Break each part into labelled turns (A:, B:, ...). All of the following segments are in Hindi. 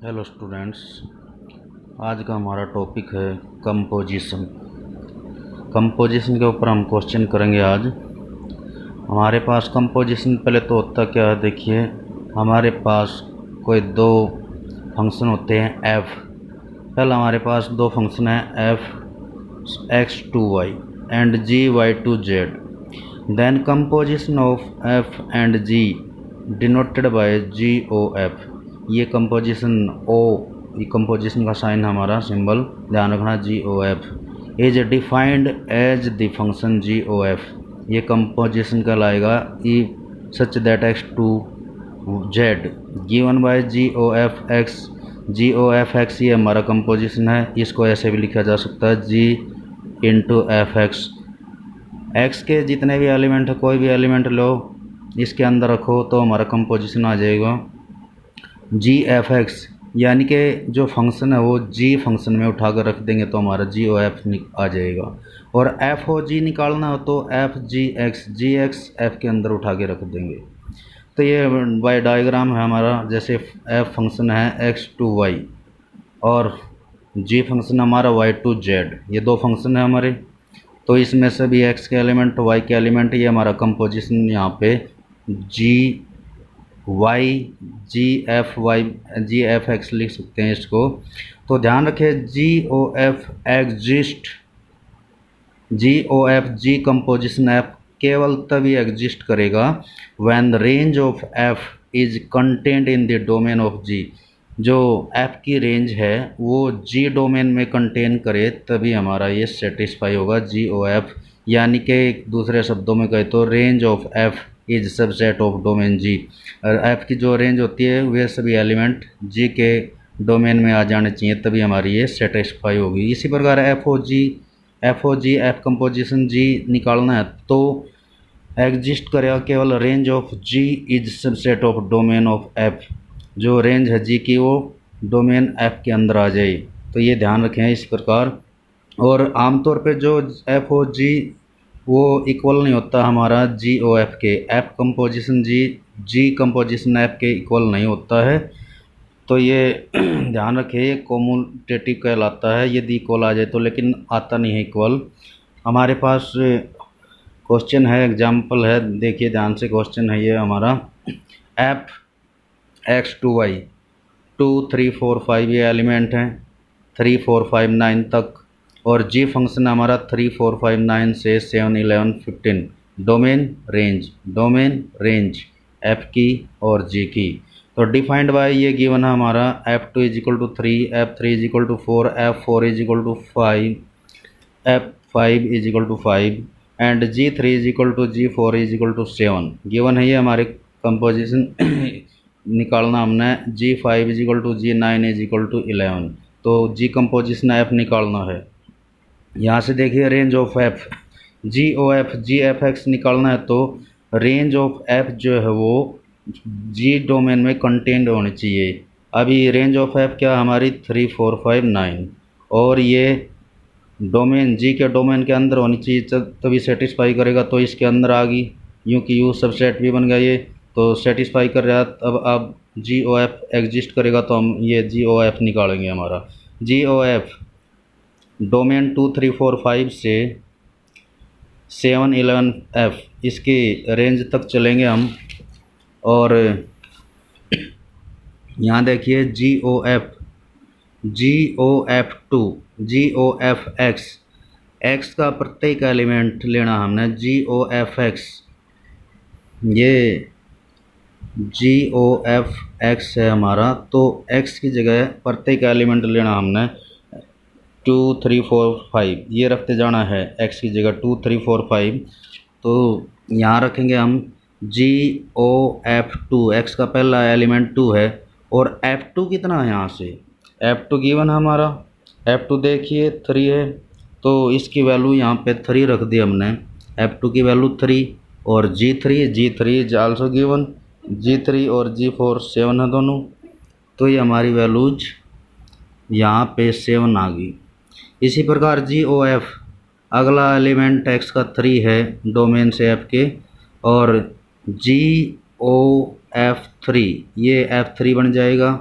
A: हेलो स्टूडेंट्स, आज का हमारा टॉपिक है कंपोजिशन। कंपोजिशन के ऊपर हम क्वेश्चन करेंगे आज। हमारे पास कंपोजिशन पहले तो होता क्या है, देखिए हमारे पास कोई दो फंक्शन होते हैं एफ। पहले हमारे पास दो फंक्शन हैं f x to y and g y to z. Then composition of f and g denoted by g O f. ये कंपोजिशन ये कंपोजिशन का साइन हमारा सिंबल ध्यान रखना g O f is defined as the function g O f. ये कंपोजिशन कहलाएगा ई such that x to z given by g O f x. G O f x ये हमारा कंपोजिशन है। इसको ऐसे भी लिखा जा सकता है जी इंटू एफ एक्स। एक्स के जितने भी एलिमेंट है, कोई भी एलिमेंट लो इसके अंदर रखो तो हमारा कंपोजिशन आ जाएगा जी एफ एक्स। यानी कि जो फंक्शन है वो जी फंक्शन में उठा कर रख देंगे तो हमारा जी ओ एफ आ जाएगा। और एफ ओ जी निकालना हो तो एफ जी एक्स एफ के अंदर उठा के रख देंगे। तो ये वाई डायग्राम है हमारा। जैसे एफ फंक्शन है एक्स टू वाई और जी फंक्शन हमारा वाई टू जेड, ये दो फंक्शन है हमारे। तो इसमें से भी एक्स के एलिमेंट वाई के एलिमेंट, ये हमारा कंपोजिशन यहाँ पे g y g F x लिख सकते हैं इसको। तो ध्यान रखें g O F g composition f केवल तभी एग्जिस्ट करेगा when the range of F is content in the domain of g. जो एफ की रेंज है वो जी डोमेन में कंटेन करे तभी हमारा ये सेटिस्फाई होगा जी ओ एफ। यानी कि दूसरे शब्दों में कहे तो range of F is subset of domain G. और एफ की जो रेंज होती है वे सभी एलिमेंट जी के डोमेन में आ जाने चाहिए तभी हमारी ये सेटिस्फाई होगी। इसी प्रकार F O G F composition G निकालना है तो एग्जिस्ट करेगा केवल range of G is subset of domain of F. जो रेंज है जी की वो डोमेन एफ के अंदर आ जाए। तो ये ध्यान रखें इस प्रकार। और आमतौर पे जो एफ ओ जी वो इक्वल नहीं होता हमारा जी ओ एफ के। एफ कंपोजिशन जी कंपोजिशन एफ के इक्वल नहीं होता है। तो ये ध्यान रखिए ये कोमूटेटिव कहलाता है यदि इक्वल आ जाए तो, लेकिन आता नहीं है इक्वल। हमारे पास क्वेश्चन है, एग्जाम्पल है, देखिए ध्यान से। क्वेश्चन है ये हमारा एफ एक्स टू वाई 2 3 4 5 ये एलिमेंट हैं 3 4 5 9 तक। और जी फंक्शन हमारा 3 4 5 9 से 7 11 15। डोमेन रेंज एफ की और जी की। तो डिफाइंड बाय ये गिवन है हमारा F2 is equal to 3, F3 is equal to 4, F4 is equal to 5, F5 is equal to 5 and G3 is equal to G4 is equal to 7 given है। ये हमारे कंपोजिशन निकालना हमने G5 is equal to G9 is equal to 11। तो जी कंपोजिशन एफ निकालना है। यहाँ से देखिए range of F G O F G F X निकालना है तो रेंज ऑफ एफ जो है वो जी डोमेन में कंटेंट होनी चाहिए। अभी रेंज ऑफ एफ क्या हमारी 3 4 5 9 और ये डोमेन जी के डोमेन के अंदर होनी चाहिए तभी सेटिस्फाई करेगा। तो इसके अंदर आ गई, यूँ कि यू सबसेट भी बन गया ये, तो सेटिस्फाई कर रहा है। अब जी ओ एफ एग्जिस्ट करेगा तो हम ये जी ओ एफ निकालेंगे। हमारा जी ओ एफ डोमेन 2 3 4 5 से 7 11 एफ इसकी रेंज तक चलेंगे हम। और यहाँ देखिए जी ओ एफ टू जी ओ एफ एक्स का प्रत्येक एलिमेंट लेना हमने जी ओ एफ एक्स। ये जी ओ एफ एक्स है हमारा, तो एक्स की जगह प्रत्येक एलिमेंट लेना हमने 2 3 4 5 ये रखते जाना है एक्स की जगह 2 3 4 5। तो यहाँ रखेंगे हम जी ओ एफ टू, एक्स का पहला एलिमेंट 2 है और एफ टू कितना है यहाँ से एफ टू गिवन हमारा एफ टू देखिए 3 है तो इसकी वैल्यू यहाँ पे 3 रख दी हमने। एफ टू की वैल्यू 3 और G three is also given G3 और G4 7 है दोनों। तो ये हमारी वैल्यूज यहाँ पे 7 आ गई। इसी प्रकार जी ओ एफ अगला एलिमेंट एक्स का 3 है डोमेन से एफ के और जी ओ F3 ये F3 बन जाएगा।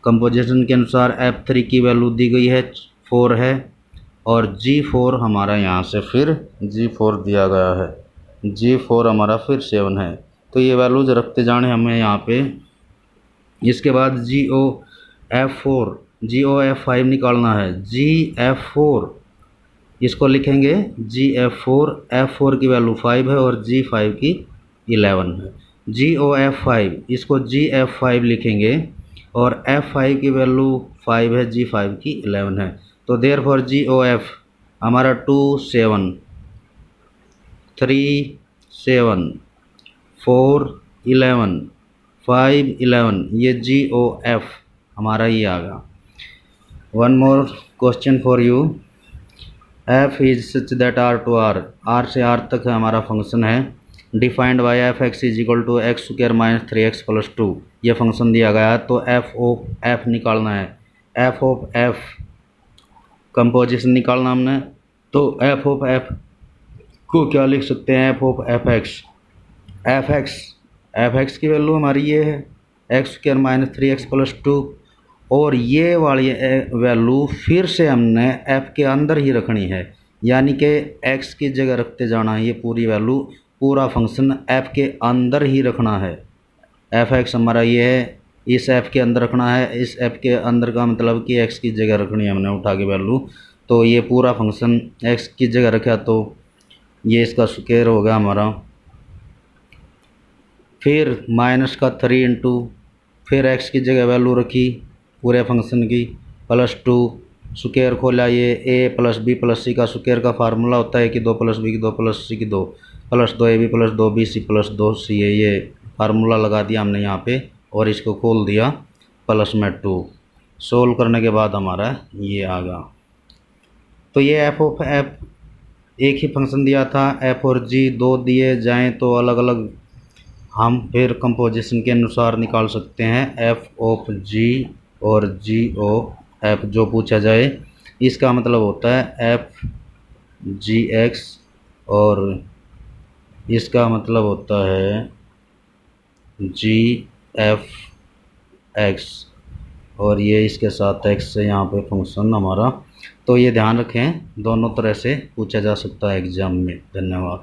A: कंपोजिशन के अनुसार F3 की वैल्यू दी गई है 4 है और G4 हमारा यहाँ से फिर G4 दिया गया है, G4 हमारा फिर 7 है। तो ये वैल्यूज रखते जाने हमें यहाँ पे। इसके बाद GOF5 निकालना है। GF4 इसको लिखेंगे GF4, F4 की वैल्यू 5 है और G5 की 11 है। GOF5 इसको GF5 लिखेंगे और F5 की वैल्यू 5 है, G5 की 11 है। तो देयरफॉर GOF हमारा 2 7 3 7 4 11 5 11, ये GOF हमारा ये आ गया। One more question for you. F is such that R to R से R तक हमारा फंक्शन है। Defined by Fx is equal to X square minus 3x plus 2, ये फंक्शन दिया गया है। तो F ऑफ F निकालना है। F ऑफ F कंपोजिशन निकालना हमने, तो F ऑफ F को क्या लिख सकते हैं? F ऑफ Fx की वैल्यू हमारी ये है x square minus 3x plus 2, और ये वाली वैल्यू फिर से हमने f के अंदर ही रखनी है, यानी कि x की जगह रखते जाना है। ये पूरी वैल्यू, पूरा फंक्शन f के अंदर ही रखना है। fx हमारा ये है, इस f के अंदर रखना है। इस f के अंदर का मतलब कि x की जगह रखनी है हमने उठा के वैल्यू। तो ये पूरा फंक्शन x की जगह रखा तो ये इसका स्क्वायर होगा हमारा, फिर माइनस का 3 इंटू फिर x की जगह वैल्यू रखी पूरे फंक्शन की प्लस 2, स्क्वायर खोला। ये a प्लस बी प्लस सी का स्क्वायर का फार्मूला होता है कि 2 प्लस बी की 2 प्लस सी की 2 plus 2 AB plus 2 BC plus 2 सी है। ये फार्मूला लगा दिया हमने यहाँ पे और इसको खोल दिया प्लस में 2। सोल्व करने के बाद हमारा ये आ गया। तो ये f ऑफ f एक ही फंक्शन दिया था, f और g दो दिए जाएं तो अलग अलग हम फिर कंपोजिशन के अनुसार निकाल सकते हैं। f ऑफ g और g ऑफ f जो पूछा जाए, इसका मतलब होता है f g x और इसका मतलब होता है g f x, और ये इसके साथ x से यहाँ पे फंक्शन हमारा। तो ये ध्यान रखें, दोनों तरह से पूछा जा सकता है एग्ज़ाम में। धन्यवाद।